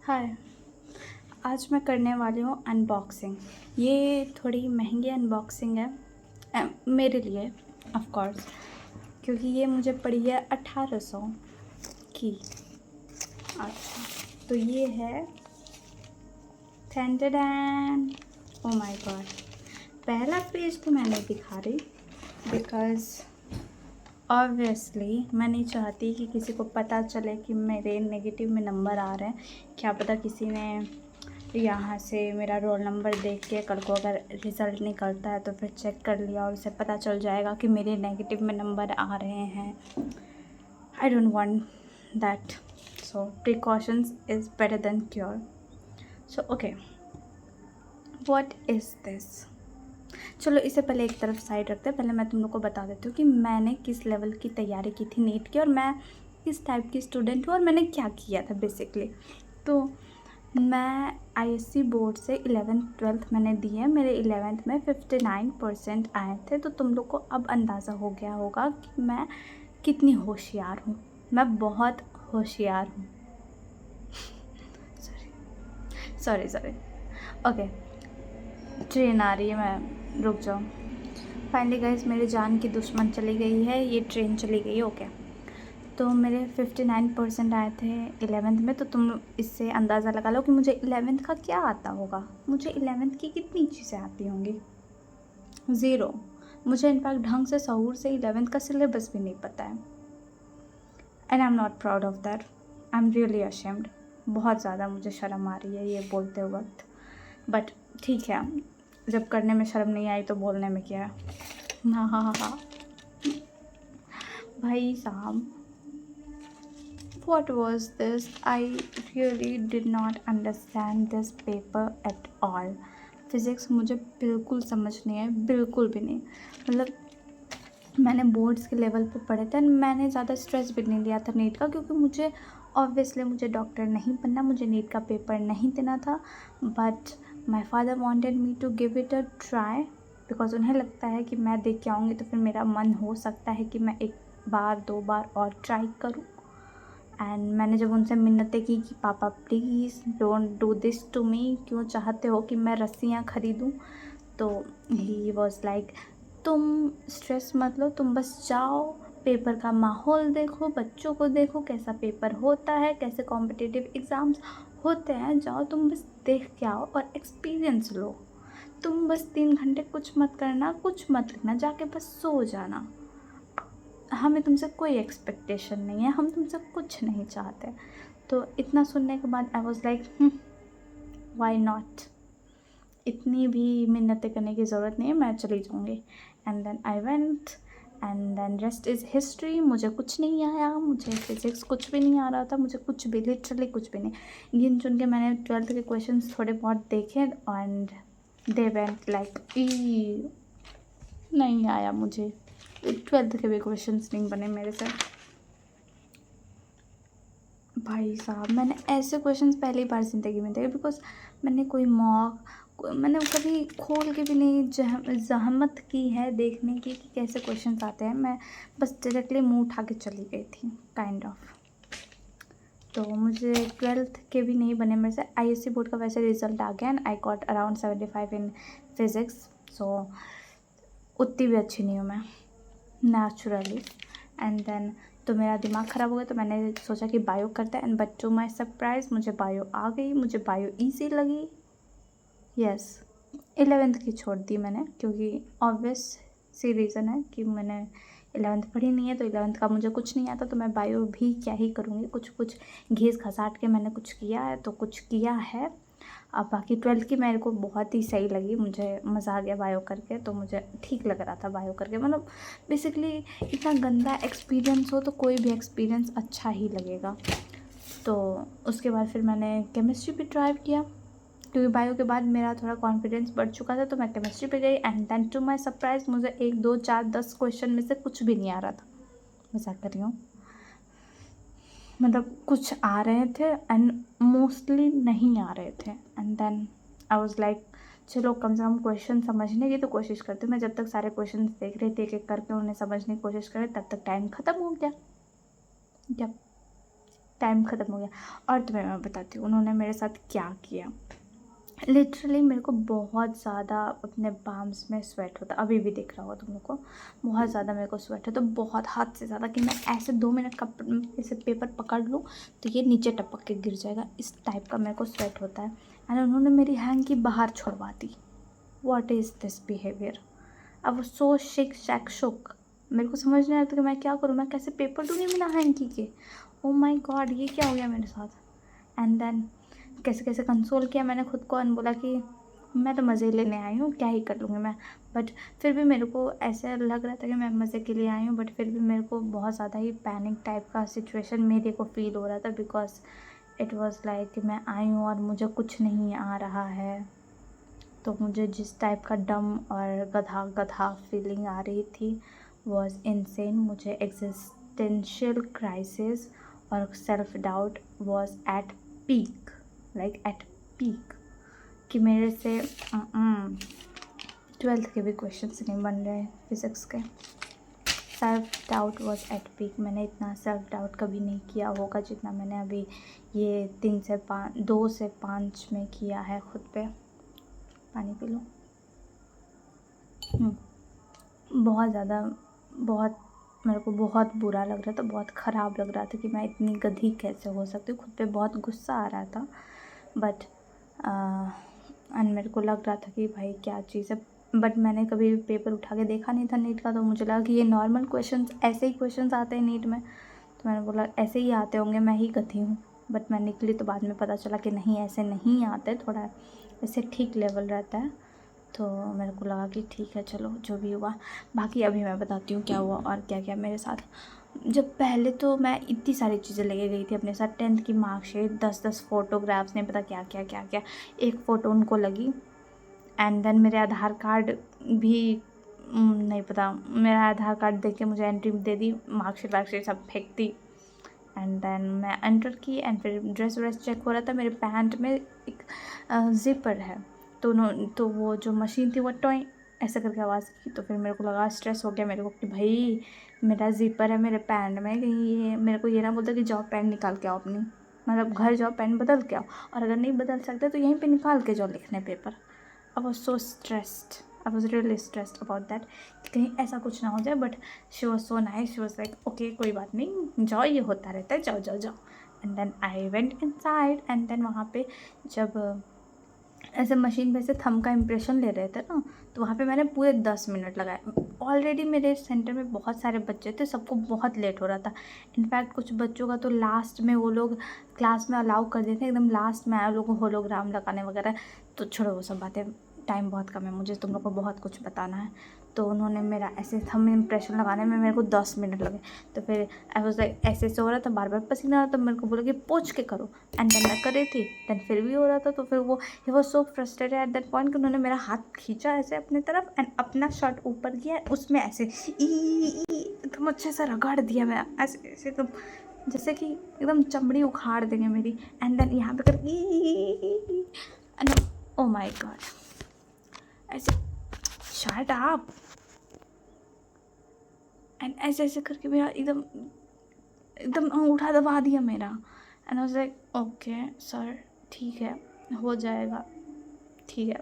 हाय। आज मैं करने वाली हूँ अनबॉक्सिंग। ये थोड़ी महंगी अनबॉक्सिंग है मेरे लिए, ऑफ कोर्स, क्योंकि ये मुझे पड़ी है 1800 की। अच्छा, तो ये है टेंडेडैन। ओ माय गॉड, पहला पेज तो मैं नहीं दिखा रही बिकॉज़ ऑब्वियसली मैं नहीं चाहती कि किसी को पता चले कि मेरे नेगेटिव में नंबर आ रहे हैं। क्या पता किसी ने यहाँ से मेरा रोल नंबर देख के कल को अगर रिज़ल्ट निकलता है तो फिर चेक कर लिया और उसे पता चल जाएगा कि मेरे नेगेटिव में नंबर आ रहे हैं। I don't want that, so precautions is better than cure. So okay, what is this? चलो इसे पहले एक तरफ साइड रखते हैं। पहले मैं तुम लोग को बता देती हूँ कि मैंने किस लेवल की तैयारी की थी नीट की, और मैं किस टाइप की स्टूडेंट हूँ और मैंने क्या किया था बेसिकली। तो मैं आईएससी बोर्ड से 11th-12th मैंने दी है। मेरे 11th में 59% आए थे। तो तुम लोग को अब अंदाज़ा हो गया होगा कि मैं कितनी होशियार हूँ। मैं बहुत होशियार हूँ। सॉरी ओके, ट्रेन आ रही है, मैं रुक जाऊँ। फाइनली गाइस, मेरे जान की दुश्मन चली गई है, ये ट्रेन चली गई है। ओके, तो मेरे 59% आए थे 11th में। तो तुम इससे अंदाज़ा लगा लो कि मुझे 11th का क्या आता होगा। मुझे 11th की कितनी चीज़ें आती होंगी? ज़ीरो। मुझे इनफैक्ट ढंग से सहूर से 11th का सिलेबस भी नहीं पता है। And I am not proud of that. I am really ashamed. बहुत ज़्यादा मुझे शर्म आ रही है ये बोलते वक्त, बट ठीक है, जब करने में शर्म नहीं आई तो बोलने में क्या है। हाँ भाई साहब, what was this? I really did not understand this paper at all. Physics मुझे बिल्कुल समझ नहीं है, बिल्कुल भी नहीं। मतलब मैंने बोर्ड्स के लेवल पे पढ़े थे, मैंने ज़्यादा स्ट्रेस भी नहीं लिया था नीट का, क्योंकि मुझे ऑब्वियसली मुझे डॉक्टर नहीं बनना, मुझे नीट का पेपर नहीं देना था। But my father wanted me to give it a try, because उन्हें लगता है कि मैं देख के आऊँगी तो फिर मेरा मन हो सकता है कि मैं एक बार 2 बार और ट्राई करूँ। एंड मैंने जब उनसे मिन्नतें की कि पापा please don't do this to me, क्यों चाहते हो कि मैं रस्सियाँ ख़रीदूँ, तो ही वॉज लाइक तुम स्ट्रेस मत लो, तुम बस जाओ, पेपर का माहौल देखो, बच्चों को देखो कैसा पेपर होता है, कैसे कॉम्पिटिटिव एग्ज़ाम्स होते हैं, जाओ तुम बस देख के आओ और एक्सपीरियंस लो। तुम बस 3 घंटे कुछ मत करना, कुछ मत लिखना, जाके बस सो जाना। हमें तुमसे कोई एक्सपेक्टेशन नहीं है, हम तुमसे कुछ नहीं चाहते। तो इतना सुनने के बाद I was like why not, इतनी भी मिन्नतें करने की ज़रूरत नहीं है, मैं चली जाऊँगी। And then I went and then rest is history. मुझे कुछ नहीं आया, मुझे फिज़िक्स कुछ भी नहीं आ रहा था, मुझे कुछ भी, लिटरली कुछ भी नहीं। गिन चुन के मैंने 12th के क्वेश्चंस थोड़े बहुत देखे एंड दे वेंट लाइक ई, नहीं आया मुझे। 12th के भी क्वेश्चंस नहीं बने मेरे से। भाई साहब, मैंने ऐसे क्वेश्चंस पहली बार ज़िंदगी में देखे, बिकॉज मैंने कोई मॉक मैंने कभी खोल के भी नहीं ज़हमत की है देखने की कि कैसे क्वेश्चंस आते हैं। मैं बस डायरेक्टली मुंह उठा के चली गई थी काइंड ऑफ। तो मुझे 12th के भी नहीं बने मेरे से। आईएससी बोर्ड का वैसे रिज़ल्ट आ गया and I got around 75 in physics. So उतनी भी अच्छी नहीं हूँ मैं नेचुरली। एंड देन तो मेरा दिमाग ख़राब हो गया, तो मैंने सोचा कि बायो करते हैं। And but to my surprise मुझे बायो आ गई, मुझे बायो ईजी लगी। यस, 11th की छोड़ दी मैंने, क्योंकि ऑब्वियस सी रीज़न है कि मैंने 11th पढ़ी नहीं है, तो 11th का मुझे कुछ नहीं आता, तो मैं बायो भी क्या ही करूँगी। कुछ घिस घसाट के मैंने कुछ किया है तो कुछ किया है। अब बाकी 12th की मेरे को बहुत ही सही लगी, मुझे मज़ा आ गया बायो करके, तो मुझे ठीक लग रहा था बायो करके। मतलब बेसिकली इतना गंदा एक्सपीरियंस हो तो कोई भी एक्सपीरियंस अच्छा ही लगेगा। तो उसके बाद फिर मैंने केमिस्ट्री भी ट्राई किया, क्योंकि बायो के बाद मेरा थोड़ा कॉन्फिडेंस बढ़ चुका था, तो मैं केमिस्ट्री पे गई। And then to my surprise मुझे 1 2 4 10 क्वेश्चन में से कुछ भी नहीं आ रहा था। मजाक कर रही हूँ, मतलब कुछ आ रहे थे एंड मोस्टली नहीं आ रहे थे। And then I was like चलो कम से कम क्वेश्चन समझने की तो कोशिश करती हूँ। मैं जब तक सारे क्वेश्चन देख रही थी एक एक करके उन्हें समझने की कोशिश कर रही, तब तक टाइम ख़त्म हो गया। जब टाइम ख़त्म हो गया। और तुम्हें मैं बताती हूँ उन्होंने मेरे साथ क्या किया। लिटरली मेरे को बहुत ज़्यादा अपने पाम्स में स्वेट होता, अभी भी दिख रहा होगा तुम लोग को, बहुत ज़्यादा मेरे को स्वेट है, तो बहुत हद से ज़्यादा कि मैं ऐसे 2 मिनट का ऐसे पेपर पकड़ लूँ तो ये नीचे टपक के गिर जाएगा, इस टाइप का मेरे को स्वेट होता है। एंड उन्होंने मेरी हैंड की बाहर छुड़वा दी। What is this behaviour. अब सो शिक शैक शुक, मेरे को समझ नहीं आता कि मैं क्या करूँ, मैं कैसे पेपर दूँगी बिना हैंकी के। ओ माय गॉड, ये क्या हो गया मेरे साथ। एंड देन कैसे कैसे कंसोल किया मैंने खुद को, एंड बोला कि मैं तो मज़े लेने आई हूँ, क्या ही कर लूँगी मैं। बट फिर भी मेरे को ऐसे लग रहा था कि मैं मज़े के लिए आई हूँ, बट फिर भी मेरे को बहुत ज़्यादा ही पैनिक टाइप का सिचुएशन मेरे को फ़ील हो रहा था, बिकॉज इट वॉज़ लाइक कि मैं आई हूँ और मुझे कुछ नहीं आ रहा है। तो मुझे जिस टाइप का डम और गधा गधा फीलिंग आ रही थी वॉज इनसेन। मुझे एग्जिस्टेंशियल क्राइसिस और self doubt was at peak, like at peak, कि मेरे से 12th के भी क्वेश्चंस नहीं बन रहे फिज़िक्स के। Self doubt was at peak. मैंने इतना सेल्फ डाउट कभी नहीं किया होगा जितना मैंने अभी ये 2 से 5 में किया है खुद पे। पानी पी लो। बहुत ज़्यादा, बहुत मेरे को बहुत बुरा लग रहा था, बहुत ख़राब लग रहा था कि मैं इतनी गधी कैसे हो सकती हूँ। खुद पे बहुत गुस्सा आ रहा था, बट एंड मेरे को लग रहा था कि भाई क्या चीज़ है। बट मैंने कभी पेपर उठा के देखा नहीं था नीट का, तो मुझे लगा कि ये नॉर्मल क्वेश्चंस, ऐसे ही क्वेश्चंस आते हैं नीट में। तो मैंने बोला ऐसे ही आते होंगे, मैं ही गधी हूँ। बट मैं निकली तो बाद में पता चला कि नहीं, ऐसे नहीं आते, थोड़ा ऐसे ठीक लेवल रहता है। तो मेरे को लगा कि ठीक है चलो जो भी हुआ। बाकी अभी मैं बताती हूँ क्या हुआ और क्या क्या मेरे साथ। जब पहले तो मैं इतनी सारी चीज़ें लेके गई थी अपने साथ, 10th की मार्कशीट, 10 फ़ोटोग्राफ्स, नहीं पता क्या क्या क्या क्या। एक फ़ोटो उनको लगी, एंड देन मेरे आधार कार्ड भी नहीं पता, मेरा आधार कार्ड देख के मुझे एंट्री दे दी, मार्कशीट वार्कशीट सब फेंक दी। एंड देन मैं एंटर की, एंड फिर ड्रेस व्रेस चेक हो रहा था। मेरे पैंट में एक ज़िपर है, तो वो जो मशीन थी वो टॉय ऐसा करके आवाज़ की। तो फिर मेरे को लगा, स्ट्रेस हो गया मेरे को कि भाई मेरा ज़िपर है मेरे पैंट में, कहीं ये मेरे को ये ना बोलता कि जाओ पैंट निकाल के आओ अपनी, मतलब घर जाओ पैंट बदल के आओ, और अगर नहीं बदल सकते तो यहीं पे निकाल के जाओ लिखने paper. I was so stressed, I was really stressed about that, कि कहीं ऐसा कुछ ना हो जाए। But she was so nice, she was like okay कोई बात नहीं, जाओ ये होता रहता है, जाओ जाओ जाओ। And then I went inside, and then वहाँ पे जब ऐसे मशीन पे से थंब का इम्प्रेशन ले रहे थे ना, तो वहाँ पे मैंने पूरे 10 मिनट लगाए। ऑलरेडी मेरे सेंटर में बहुत सारे बच्चे थे, सबको बहुत लेट हो रहा था। इनफैक्ट कुछ बच्चों का तो लास्ट में वो लोग क्लास में अलाउ कर देते हैं, एकदम लास्ट में आए लोगों को होलोग्राम लगाने वगैरह। तो छोड़ो वो सब बातें, टाइम बहुत कम है, मुझे तुम लोग को बहुत कुछ बताना है। तो उन्होंने मेरा ऐसे थंब इम्प्रेशन लगाने में मेरे को 10 मिनट लगे। तो फिर आई वॉज लाइक ऐसे हो रहा था, बार बार पसीना आ रहा था, मेरे को बोला कि पोंछ के करो, एंड देन मैं कर रही थी, देन फिर भी हो रहा था। तो फिर वो he was so frustrated at that point कि उन्होंने मेरा हाथ खींचा ऐसे अपनी तरफ, एंड अपना शर्ट ऊपर किया, उसमें ऐसे एकदम अच्छे से रगड़ दिया मैं ऐसे ऐसे, एकदम जैसे कि एकदम चमड़ी उखाड़ देंगे मेरी। एंड देन यहाँ पे कर एंड ओ माय गॉड, ऐसे शट अप, एंड ऐसे ऐसे करके मेरा एकदम एकदम अंगूठा दबा दिया मेरा। And I was like okay sir, ठीक है हो जाएगा, ठीक है।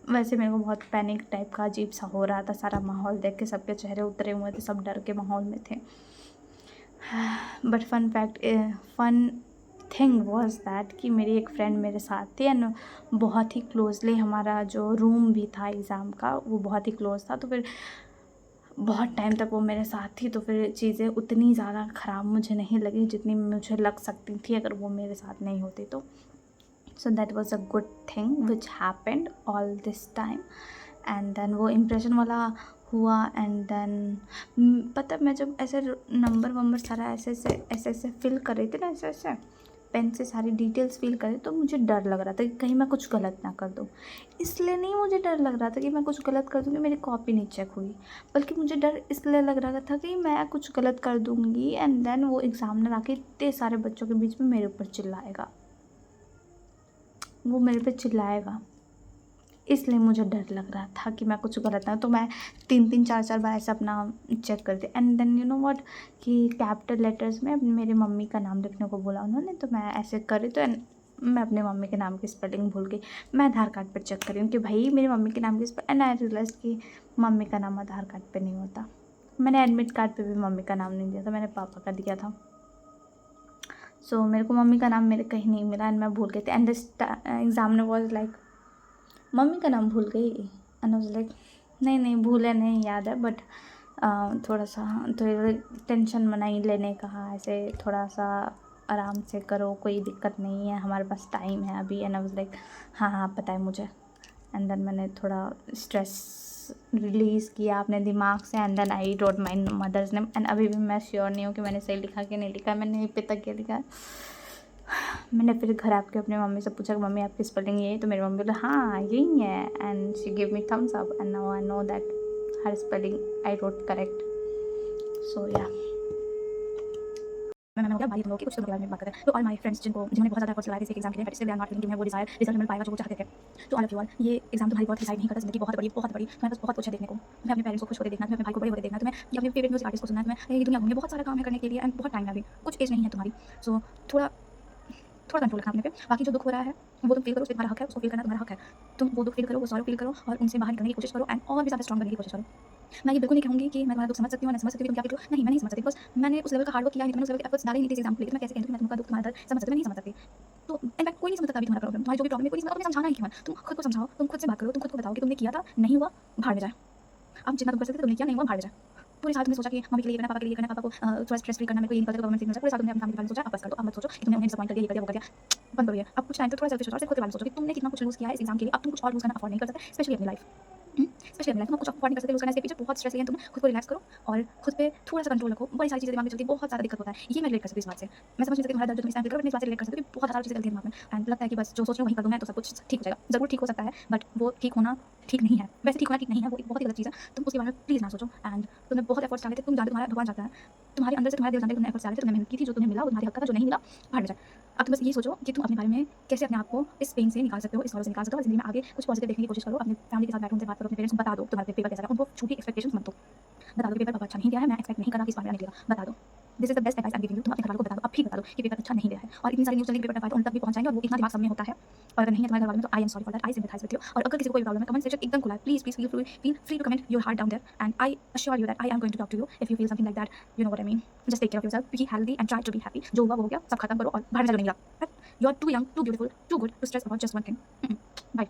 वैसे मेरे को बहुत पैनिक टाइप का अजीब सा हो रहा था, सारा माहौल देख के सबके चेहरे उतरे हुए थे, सब डर के माहौल में थे। But fun thing was that कि मेरी एक फ्रेंड मेरे साथ थी, एंड बहुत ही क्लोजली हमारा जो रूम भी था एग्ज़ाम का वो बहुत ही क्लोज था। तो फिर बहुत टाइम तक वो मेरे साथ थी, तो फिर चीज़ें उतनी ज़्यादा ख़राब मुझे नहीं लगी जितनी मुझे लग सकती थी अगर वो मेरे साथ नहीं होती तो। So that was a good thing which happened all this time. And then वो इम्प्रेशन वाला हुआ, एंड देन पता है मैं जब ऐसे नंबर वंबर सारा ऐसे ऐसे फिल कर रही थी ना, ऐसे ऐसे पेन से सारी डिटेल्स फिल करें, तो मुझे डर लग रहा था कि कहीं मैं कुछ गलत ना कर दूँ। इसलिए नहीं मुझे डर लग रहा था कि मैं कुछ गलत कर दूँगी, मेरी कॉपी नहीं चेक हुई, बल्कि मुझे डर इसलिए लग रहा था कि मैं कुछ गलत कर दूँगी, एंड देन वो एग्ज़ामिनर आके इतने सारे बच्चों के बीच में मेरे ऊपर चिल्लाएगा, वो मेरे पे चिल्लाएगा। इसलिए मुझे डर लग रहा था कि मैं कुछ गलत ना, तो मैं 3-3 4-4 बार ऐसे अपना चेक करती। And then you know what, कि कैपिटल लेटर्स में मेरी मम्मी का नाम लिखने को बोला उन्होंने, तो मैं ऐसे करी, तो मैं अपने मम्मी के नाम की स्पेलिंग भूल गई। मैं आधार कार्ड पर चेक कर रही हूँ कि भाई मेरी मम्मी के नाम की एंड आई रियलाइज कि मम्मी का नाम आधार कार्ड पे नहीं होता। मैंने एडमिट कार्ड पे भी मम्मी का नाम नहीं दिया था, मैंने पापा का दिया था। सो मेरे को मम्मी का नाम मेरे कहीं नहीं मिला एंड मैं भूल गई थी। And this examiner was like, mummy का नाम भूल गई। एंड आई वाज लाइक, नहीं नहीं भूले नहीं, याद है, बट थोड़ा सा थोड़ी टेंशन बनाई लेने कहा, ऐसे थोड़ा सा आराम से करो, कोई दिक्कत नहीं है, हमारे पास टाइम है अभी। एंड आई वाज लाइक, हाँ हाँ पता है मुझे। एंड देन मैंने थोड़ा स्ट्रेस रिलीज़ किया अपने दिमाग से। And then I wrote my mother's name. And अभी भी मैं श्योर नहीं हूँ कि मैंने सही लिखा कि नहीं लिखा, मैंने पिता क्या लिखा है। मैंने फिर घर आके अपने मम्मी से पूछा कि मम्मी आपकी स्पेलिंग ये है, तो मेरी मम्मी बोला हाँ यही है। And she give me thumbs up and now I know that her spelling I wrote correct. So या मैं हो गया भाई, तुम लोग की कुछ के बारे में बात करते हैं। तो ऑल माय फ्रेंड्स जिन्होंने बहुत ज़्यादा एफर्ट्स लगाए थे इस एग्जाम के लिए, but still they are not giving me वो डिजायर रिजल्ट मिल पाएगा जो वो चाहते थे। तो ऑल ऑफ यू ऑल, ये एग्जाम तुम्हारी बहुत डिसाइड नहीं करता, जिंदगी बहुत बड़ी तुम्हारे पास बहुत कुछ है देखने को। तुम्हें अपने पेरेंट्स को खुश होते देखना, तुम्हें अपने भाई को बड़े होते देखना, तुम्हें अपने फेवरेट म्यूजिक आर्टिस्ट को सुनना है, तुम्हें ये दुनिया घूमने बहुत सारा काम है करने के लिए एंड बहुत टाइम है अभी, कुछ एज नहीं है तुम्हारी। सो थोड़ा थोड़ा कंट्रोल रखना अपने पे। बाकी जो दुख हो रहा है वो तुम फील करो, उस पे तुम्हारा हक है, उसको फील करना तुम्हारा हक है। तुम वो दुख फील करो, वो सॉरो फील करो और उनसे बाहर निकलने की कोशिश करो एंड और भी ज़्यादा स्ट्रॉन्ग बनने की कोशिश करो। मैं ये बिल्कुल नहीं कहूँगी कि मैं तुम्हारा दुख समझ सकती हूँ, मैं समझ सकती हूँ तुम क्या फील करो, नहीं मैं नहीं समझ सकती, बिकॉज़ मैंने उस लेवल का हार्ड वर्क किया नहीं, मैंने उस लेवल के एफर्ट्स डाले नहीं थे इस एग्जाम के लिए, तो मैं कैसे कहूँ कि मैं तुमका दुख तुम्हारा दर्द समझ सकती हूँ, मैं नहीं समझ सकती। तो इनफैक्ट कोई नहीं समझ सकता अभी तुम्हारा प्रॉब्लम, तुम्हारी जो भी प्रॉब्लम है कोई नहीं समझ, तुम्हें समझाना ही क्यों है? तुम खुद को समझाओ, तुम खुद से बात करो, तुम खुद को बताओ कि तुमने किया था, नहीं हुआ, भाड़ में जाए। अब जितना तुम कर सकते थे तुमने किया, नहीं हुआ, भाड़ में जाए। पूरे साल तुमने सोचा कि मम्मी के लिए करना, पापा के लिए करना, पापा को थोड़ा स्ट्रेस फ्री करना, मेरे को ये निकलता है गवर्नमेंट से। पूरे साल तुमने अपनी फैमिली के बारे में सोचा, अब बस कर दो, अब मत सोचो कि तुमने उन्हें डिसअपॉइंट कर दिया, ये कर दिया, वो कर दिया। बंद करो ये। अब कुछ टाइम तक थोड़ा सेल्फिश हो जाओ, सिर्फ खुद के बारे में सोचो कि तुमने कितना कुछ लूज़ किया है इस एग्जाम के लिए, अब तुम कुछ और लूज़ करना अफोर्ड नहीं कर सकते, स्पेशली अपनी लाइफ। स्पेशली अपनी लाइफ तुम कुछ अफोर्ड नहीं कर सकते लूज़ करना इसके पीछे, बहुत स्ट्रेस है, तुम खुद को रिलैक्स करो और खुद पे थोड़ा सा कंट्रोल रखो। बड़ी सारी चीज़ें दिमाग में चलती है, बहुत ज़्यादा दिक्कत होता है, ये मैं रिलेट कर सकती हूँ इस बात से। मैं समझ नहीं सकती तुम्हारा दर्द जो तुम इस टाइम फील करो, बट मैं इस बात से रिलेट कर सकती हूँ कि बहुत ज़्यादा चीज़ें चलती है दिमाग में एंड लगता है कि बस जो सोच रही हूँ वही कर दूँ मैं, तो सब कुछ ठीक हो जाएगा। ज़रूर ठीक हो सकता है, बट वो ठीक होना ठीक नहीं है। वैसे ठीक होना ठीक नहीं है, वो एक बहुत ही गलत चीज़ है। तुम उसके बारे में प्लीज़ ना सोचो एंड तुमने बहुत एफर्ट्स डाले थे, तुम जानते, तुम्हारा भगवान जानता है, तुम्हारे अंदर से तुम्हारे दिल जानते, तुमने एफर्ट्स डाले थे, तुमने मेहनत की थी, जो तुम्हें मिला वो तुम्हारे हक का था, जो नहीं मिला भाड़ में जाए। अब तुम बस ये सोचो कि तुम अपने बारे में कैसे अपने आप को इस पेन से निकाल सकते हो, इस सॉरो से निकाल सकते हो और ज़िंदगी में आगे कुछ पॉजिटिव देखने की कोशिश करो। अपनी फैमिली के साथ बैठो, उनसे बात करो, अपने पेरेंट्स को बता दो तुम्हारा पेपर कैसा रहा, उनको झूठी एक्सपेक्टेशंस मत दो। बता दो कि पेपर पापा अच्छा नहीं गया है, मैं एक्सपेक्ट नहीं कर रहा कि इस बार मेरा निकलेगा, बता दो। This is the best advice I am giving you. तुम अपने घरवालों को बता दो, अब भी बता दो कि पेपर अच्छा नहीं गया है। और इतनी सारी न्यूज़ चलेंगी पेपर ना पाए तो उन तक भी पहुंच जाएंगे और वो इतना दिमाग सब में होता है। और अगर नहीं है तुम्हारे घरवालों में तो I am sorry for that, I sympathise with you. और अगर किसी को कोई प्रॉब्लम है, कमेंट सेक्शन एकदम खुला है, please please feel free to comment your heart down there and I assure you that I am going to talk to you if you feel something like that, you know what I mean. Just take care of yourself, be healthy and try to be happy. जो हुआ वो हो गया, सब खत्म करो और बाहर में जो नहीं मिला। You are too young, too beautiful, too good to stress about just one thing. Bye.